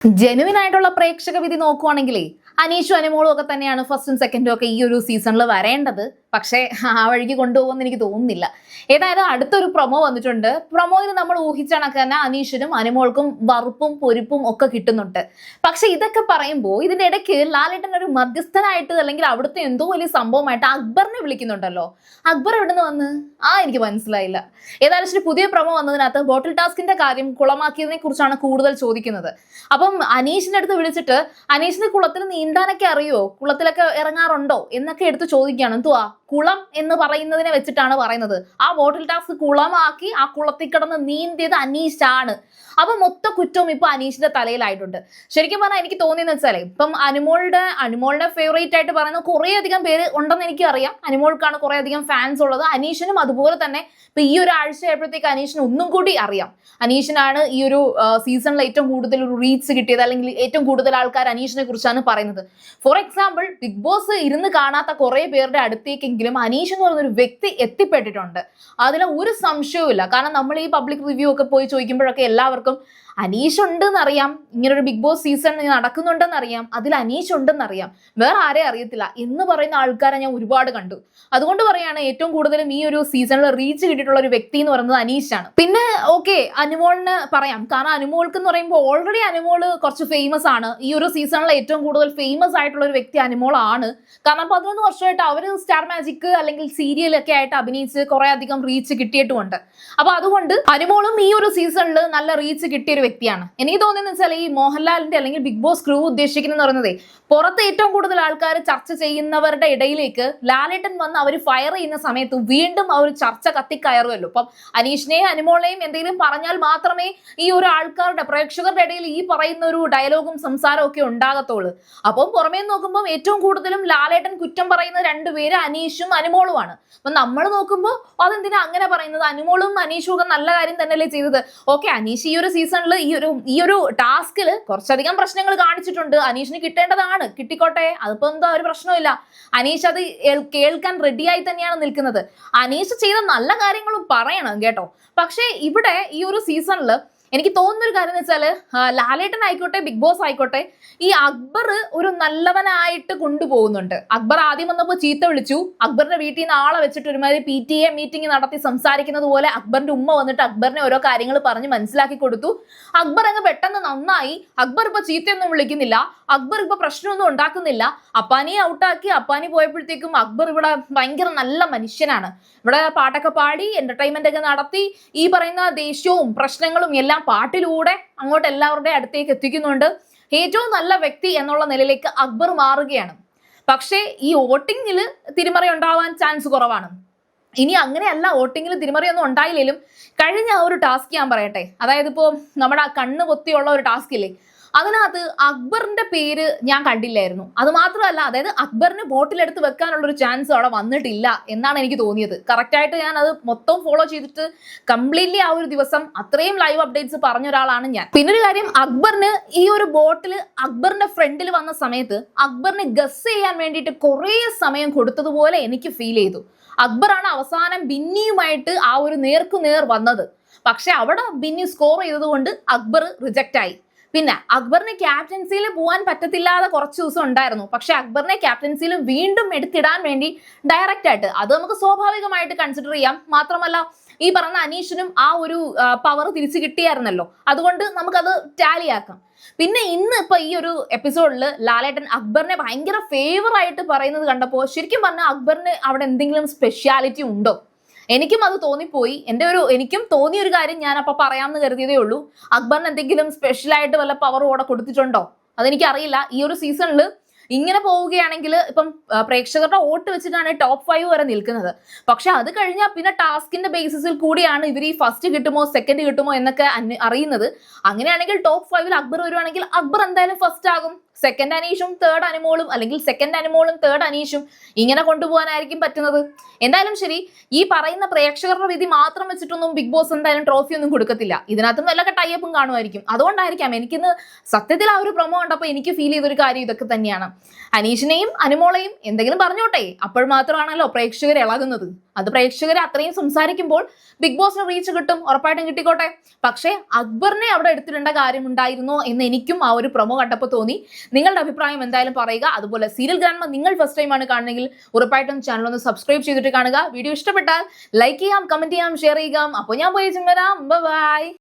Genuine ആയിട്ടുള്ള പ്രേക്ഷക വിധി നോക്കുവാണെങ്കിലേ അനീഷും അനുമോളും ഒക്കെ തന്നെയാണ് ഫസ്റ്റും സെക്കൻഡും ഒക്കെ ഈ ഒരു സീസണിൽ വരേണ്ടത്. പക്ഷേ ആ വഴിക്ക് കൊണ്ടുപോകുമെന്ന് എനിക്ക് തോന്നുന്നില്ല. ഏതായാലും അടുത്തൊരു പ്രൊമോ വന്നിട്ടുണ്ട്. പ്രൊമോയിൽ നമ്മൾ ഊഹിച്ച കണക്ക് തന്നെ അനീഷിനും അനുമോൾക്കും വറുപ്പും പൊരിപ്പും ഒക്കെ കിട്ടുന്നുണ്ട്. പക്ഷെ ഇതൊക്കെ പറയുമ്പോൾ ഇതിന്റെ ഇടയ്ക്ക് ലാലേട്ടൻ ഒരു മധ്യസ്ഥനായിട്ട് അല്ലെങ്കിൽ അവിടുത്തെ എന്തോ വലിയ സംഭവമായിട്ട് അക്ബറിനെ വിളിക്കുന്നുണ്ടല്ലോ. അക്ബർ എവിടെ നിന്ന് വന്ന് എനിക്ക് മനസ്സിലായില്ല. ഏതായാലും ഒരു പുതിയ പ്രൊമോ വന്നതിനകത്ത് ബോട്ടിൽ ടാസ്കിന്റെ കാര്യം കുളമാക്കിയതിനെ കുറിച്ചാണ് കൂടുതൽ ചോദിക്കുന്നത്. അപ്പം അനീഷിന്റെ അടുത്ത് വിളിച്ചിട്ട് അനീഷിന് കുളത്തിൽ നീന്താനൊക്കെ അറിയോ, കുളത്തിലൊക്കെ ഇറങ്ങാറുണ്ടോ എന്നൊക്കെ എടുത്ത് ചോദിക്കുകയാണ്. എന്തുവാ കുളം എന്ന് പറയുന്നതിനെ വെച്ചിട്ടാണ് പറയുന്നത്. ആ ബോട്ടിൽ ടാസ്ക് കുളമാക്കി ആ കുളത്തിൽ കിടന്ന് നീന്തിയത് അനീഷാണ്. അപ്പൊ മൊത്ത കുറ്റവും ഇപ്പൊ അനീഷിന്റെ തലയിലായിട്ടുണ്ട്. ശരിക്കും പറഞ്ഞാൽ എനിക്ക് തോന്നിയെന്ന് വെച്ചാലേ ഇപ്പം അനുമോളുടെ ഫേവറേറ്റ് ആയിട്ട് പറയുന്ന കുറെ അധികം പേര് ഉണ്ടെന്ന് എനിക്ക് അറിയാം. അനുമോൾക്കാണ് കുറെ അധികം ഫാൻസ് ഉള്ളത്. അനീഷിനും അതുപോലെ തന്നെ ഇപ്പൊ ഈ ഒരു ആഴ്ച ആയപ്പോഴത്തേക്ക് അനീഷിന് ഒന്നും കൂടി അറിയാം. അനീഷിനാണ് ഈ ഒരു സീസണിൽ ഏറ്റവും കൂടുതൽ ഒരു റീച്ച് കിട്ടിയത്, അല്ലെങ്കിൽ ഏറ്റവും കൂടുതൽ ആൾക്കാർ അനീഷിനെ കുറിച്ചാണ് പറയുന്നത്. ഫോർ എക്സാമ്പിൾ ബിഗ് ബോസ് ഇരുന്ന് കാണാത്ത കുറെ പേരുടെ അടുത്തേക്കെങ്കിലും അനീഷ് എന്ന് പറയുന്ന ഒരു വ്യക്തി എത്തിപ്പെട്ടിട്ടുണ്ട്. അതിൽ ഒരു സംശയവും ഇല്ല. കാരണം നമ്മൾ ഈ പബ്ലിക് റിവ്യൂ ഒക്കെ പോയി ചോദിക്കുമ്പോഴൊക്കെ എല്ലാവർക്കും അനീഷ് ഉണ്ടെന്നറിയാം, ഇങ്ങനൊരു ബിഗ് ബോസ് സീസൺ നടക്കുന്നുണ്ടെന്നറിയാം, അതിൽ അനീഷ് ഉണ്ടെന്നറിയാം, വേറെ ആരെയും അറിയത്തില്ല എന്ന് പറയുന്ന ആൾക്കാരെ ഞാൻ ഒരുപാട് കണ്ടു. അതുകൊണ്ട് പറയാണ് ഏറ്റവും കൂടുതലും ഈ ഒരു സീസണിൽ റീച്ച് കിട്ടിയിട്ടുള്ള ഒരു വ്യക്തി എന്ന് പറയുന്നത് അനീഷാണ്. പിന്നെ ഓക്കെ, അനുമോളിന് പറയാം. കാരണം അനുമോൾക്ക് എന്ന് പറയുമ്പോൾ ഓൾറെഡി അനുമോള് കുറച്ച് ഫേമസ് ആണ്. ഈ ഒരു സീസണിൽ ഏറ്റവും കൂടുതൽ ഫേമസ് ആയിട്ടുള്ള ഒരു വ്യക്തി അനുമോളാണ്. കാരണം 11 വർഷമായിട്ട് അവര് സ്റ്റാർ മാജിക് അല്ലെങ്കിൽ സീരിയലൊക്കെ ആയിട്ട് അഭിനയിച്ച് കുറെ അധികം റീച്ച് കിട്ടിയിട്ടുമുണ്ട്. അപ്പൊ അതുകൊണ്ട് അനുമോളും ഈ ഒരു സീസണിൽ നല്ല റീച്ച് കിട്ടിയ ഒരു വ്യക്തിയാണ്. എനിക്ക് തോന്നുന്നത് വെച്ചാൽ ഈ മോഹൻലാലിന്റെ അല്ലെങ്കിൽ ബിഗ് ബോസ് ക്രൂ ഉദ്ദേശിക്കുന്നത് പറയുന്നത് പുറത്ത് ഏറ്റവും കൂടുതൽ ആൾക്കാർ ചർച്ച ചെയ്യുന്നവരുടെ ഇടയിലേക്ക് ലാലേട്ടൻ വന്ന് അവർ ഫയർ ചെയ്യുന്ന സമയത്ത് വീണ്ടും ആ ഒരു ചർച്ച കത്തിക്കയറുമല്ലോ. അപ്പം അനീഷിനെയും അനുമോളെയും എന്തെങ്കിലും പറഞ്ഞാൽ മാത്രമേ ഈ ഒരു ആൾക്കാരുടെ പ്രേക്ഷകരുടെ ഇടയിൽ ഈ പറയുന്ന ഒരു ഡയലോഗും സംസാരവും ഒക്കെ ഉണ്ടാകത്തുള്ളൂ. അപ്പം പുറമേ നോക്കുമ്പോൾ ഏറ്റവും കൂടുതലും ലാലേട്ടൻ കുറ്റം പറയുന്ന രണ്ടുപേര് അനീഷും അനുമോളുമാണ്. അപ്പൊ നമ്മൾ നോക്കുമ്പോൾ അതെന്തിനാ അങ്ങനെ പറയുന്നത്? അനുമോളും അനീഷും ഒക്കെ നല്ല കാര്യം തന്നെയല്ലേ ചെയ്തത്. ഓക്കെ, അനീഷ് ഈ ഒരു സീസണിൽ ഈ ഒരു ടാസ്കിൽ കുറച്ചധികം പ്രശ്നങ്ങൾ കാണിച്ചിട്ടുണ്ട്. അനീഷിന് കിട്ടേണ്ടതാണ്, കിട്ടിക്കോട്ടെ, അതിപ്പോ എന്താ ഒരു പ്രശ്നമില്ല. അനീഷ് അത് കേൾക്കാൻ റെഡിയായി തന്നെയാണ് നിൽക്കുന്നത്. അനീഷ് ചെയ്ത നല്ല കാര്യങ്ങളും പറയണം കേട്ടോ. പക്ഷേ ഇവിടെ ഈ ഒരു സീസണിൽ എനിക്ക് തോന്നുന്നൊരു കാര്യം എന്ന് വെച്ചാൽ ലാലേട്ടൻ ആയിക്കോട്ടെ ബിഗ് ബോസ് ആയിക്കോട്ടെ ഈ അക്ബർ ഒരു നല്ലവനായിട്ട് കൊണ്ടുപോകുന്നുണ്ട്. അക്ബർ ആദ്യം വന്നപ്പോൾ ചീത്ത വിളിച്ചു. അക്ബറിന്റെ വീട്ടിൽ നിന്ന് ആളെ വെച്ചിട്ട് ഒരുമാതിരി PTA മീറ്റിംഗ് നടത്തി സംസാരിക്കുന്നത് പോലെ അക്ബറിന്റെ ഉമ്മ വന്നിട്ട് അക്ബറിനെ ഓരോ കാര്യങ്ങൾ പറഞ്ഞ് മനസ്സിലാക്കി കൊടുത്തു. അക്ബർ അങ്ങ് പെട്ടെന്ന് നന്നായി. അക്ബർ ഇപ്പൊ ചീത്തയൊന്നും വിളിക്കുന്നില്ല, അക്ബർ ഇപ്പൊ പ്രശ്നമൊന്നും ഉണ്ടാക്കുന്നില്ല. അപ്പാനിയെ ഔട്ടാക്കി. അപ്പാനി പോയപ്പോഴത്തേക്കും അക്ബർ ഇവിടെ ഭയങ്കര നല്ല മനുഷ്യനാണ്. ഇവിടെ പാട്ടൊക്കെ പാടി എന്റർടൈൻമെന്റ് ഒക്കെ നടത്തി ഈ പറയുന്ന ദേഷ്യവും പ്രശ്നങ്ങളും എല്ലാം പാട്ടിലൂടെ അങ്ങോട്ട് എല്ലാവരുടെ അടുത്തേക്ക് എത്തിക്കുന്നുണ്ട്. ഏറ്റവും നല്ല വ്യക്തി എന്നുള്ള നിലയിലേക്ക് അക്ബർ മാറുകയാണ്. പക്ഷേ ഈ വോട്ടിങ്ങിൽ തിരിമറി ഉണ്ടാവാൻ ചാൻസ് കുറവാണ്. ഇനി അങ്ങനെയല്ല, വോട്ടിങ്ങിൽ തിരിമറിയൊന്നും ഉണ്ടായില്ലെങ്കിലും കഴിഞ്ഞ ആ ഒരു ടാസ്ക് ഞാൻ പറയട്ടെ. അതായത് ഇപ്പോൾ നമ്മുടെ കണ്ണ് പൊത്തിയുള്ള ഒരു ടാസ്ക് ഇല്ലേ, അതിനകത്ത് അക്ബറിന്റെ പേര് ഞാൻ കണ്ടില്ലായിരുന്നു. അത് മാത്രമല്ല, അതായത് അക്ബറിന് ബോട്ടിലെടുത്ത് വെക്കാനുള്ള ഒരു ചാൻസ് അവിടെ വന്നിട്ടില്ല എന്നാണ് എനിക്ക് തോന്നിയത്. കറക്റ്റായിട്ട് ഞാൻ അത് മൊത്തം ഫോളോ ചെയ്തിട്ട് കംപ്ലീറ്റ്ലി ആ ഒരു ദിവസം അത്രയും ലൈവ് അപ്ഡേറ്റ്സ് പറഞ്ഞ ഒരാളാണ് ഞാൻ. പിന്നൊരു കാര്യം, അക്ബറിന് ഈ ഒരു ബോട്ടിൽ അക്ബറിന്റെ ഫ്രണ്ടിൽ വന്ന സമയത്ത് അക്ബറിന് ഗസ് ചെയ്യാൻ വേണ്ടിയിട്ട് കുറേ സമയം കൊടുത്തതുപോലെ എനിക്ക് ഫീൽ ചെയ്തു. അക്ബറാണ് അവസാനം ബിന്നിയുമായിട്ട് ആ ഒരു നേർക്കുനേർ വന്നത്. പക്ഷെ അവിടെ ബിന്നി സ്കോർ ചെയ്തത് കൊണ്ട് അക്ബർ റിജക്റ്റ് ആയി. പിന്നെ അക്ബറിന് ക്യാപ്റ്റൻസിയിൽ പോകാൻ പറ്റത്തില്ലാതെ കുറച്ച് ദിവസം ഉണ്ടായിരുന്നു. പക്ഷെ അക്ബറിനെ ക്യാപ്റ്റൻസിയിൽ വീണ്ടും എടുത്തിടാൻ വേണ്ടി ഡയറക്റ്റ് ആയിട്ട് അത് നമുക്ക് സ്വാഭാവികമായിട്ട് കൺസിഡർ ചെയ്യാം. മാത്രമല്ല ഈ പറഞ്ഞ അനീഷിനും ആ ഒരു പവർ തിരിച്ചു കിട്ടിയായിരുന്നല്ലോ, അതുകൊണ്ട് നമുക്കത് ടാലിയാക്കാം. പിന്നെ ഇന്ന് ഇപ്പൊ ഈ ഒരു എപ്പിസോഡിൽ ലാലേട്ടൻ അക്ബറിനെ ഭയങ്കര ഫേവർ ആയിട്ട് പറയുന്നത് കണ്ടപ്പോൾ ശരിക്കും പറഞ്ഞാൽ അക്ബറിന് അവിടെ എന്തെങ്കിലും സ്പെഷ്യാലിറ്റി ഉണ്ടോ? എനിക്കും അത് തോന്നിപ്പോയി. എനിക്കും തോന്നിയ ഒരു കാര്യം ഞാൻ അപ്പൊ പറയാമെന്ന് കരുതിയതേ ഉള്ളൂ. അക്ബറിന് എന്തെങ്കിലും സ്പെഷ്യലായിട്ട് വല്ല പവറും കൂടെ കൊടുത്തിട്ടുണ്ടോ അതെനിക്കറിയില്ല. ഈ ഒരു സീസണിൽ ഇങ്ങനെ പോവുകയാണെങ്കിൽ ഇപ്പം പ്രേക്ഷകരുടെ വോട്ട് വെച്ചിട്ടാണ് ടോപ്പ് 5 വരെ നിൽക്കുന്നത്. പക്ഷെ അത് കഴിഞ്ഞാൽ പിന്നെ ടാസ്കിന്റെ ബേസിസിൽ കൂടിയാണ് ഇവർ ഈ ഫസ്റ്റ് കിട്ടുമോ സെക്കൻഡ് കിട്ടുമോ എന്നൊക്കെ അറിയുന്നത്. അങ്ങനെയാണെങ്കിൽ ടോപ്പ് 5 അക്ബർ വരുവാണെങ്കിൽ അക്ബർ എന്തായാലും ഫസ്റ്റ് ആകും. സെക്കൻഡ് അനീഷും തേർഡ് അനുമോളും, അല്ലെങ്കിൽ സെക്കൻഡ് അനുമോളും തേർഡ് അനീഷും, ഇങ്ങനെ കൊണ്ടുപോകാനായിരിക്കും പറ്റുന്നത്. എന്തായാലും ശരി, ഈ പറയുന്ന പ്രേക്ഷകരുടെ വിധി മാത്രം വെച്ചിട്ടൊന്നും ബിഗ് ബോസ് എന്തായാലും ട്രോഫി ഒന്നും കൊടുക്കത്തില്ല. ഇതിനകത്തും വല്ലൊക്കെ ടൈപ്പും കാണുമായിരിക്കും. അതുകൊണ്ടായിരിക്കാം എനിക്കിന്ന് സത്യത്തിൽ ആ ഒരു പ്രൊമോ കണ്ടപ്പോൾ എനിക്ക് ഫീൽ ചെയ്തൊരു കാര്യം ഇതൊക്കെ തന്നെയാണ്. അനീഷിനെയും അനുമോളെയും എന്തെങ്കിലും പറഞ്ഞോട്ടെ, അപ്പോൾ മാത്രമാണല്ലോ പ്രേക്ഷകർ ഇളകുന്നത്. അത് പ്രേക്ഷകർ അത്രയും സംസാരിക്കുമ്പോൾ ബിഗ് ബോസിന് റീച്ച് കിട്ടും, ഉറപ്പായിട്ടും കിട്ടിക്കോട്ടെ. പക്ഷേ അക്ബറിനെ അവിടെ എടുത്തിടേണ്ട കാര്യമുണ്ടായിരുന്നോ എന്ന് എനിക്കും ആ ഒരു പ്രൊമോ കണ്ടപ്പോൾ തോന്നി. നിങ്ങളുടെ അഭിപ്രായം എന്തായാലും പറയുക. അതുപോലെ സീരിയൽ ഗ്രാൻഡ്മ നിങ്ങൾ ഫസ്റ്റ് ടൈം ആണ് കാണുന്നെങ്കിൽ ഉറപ്പായിട്ടും ചാനൽ ഒന്ന് സബ്സ്ക്രൈബ് ചെയ്തിട്ട് കാണുക. വീഡിയോ ഇഷ്ടപ്പെട്ടാൽ ലൈക്ക് ചെയ്യാം, കമന്റ് ചെയ്യാം, ഷെയർ ചെയ്യാം. അപ്പോൾ ഞാൻ പോയി വരാം. ബൈ.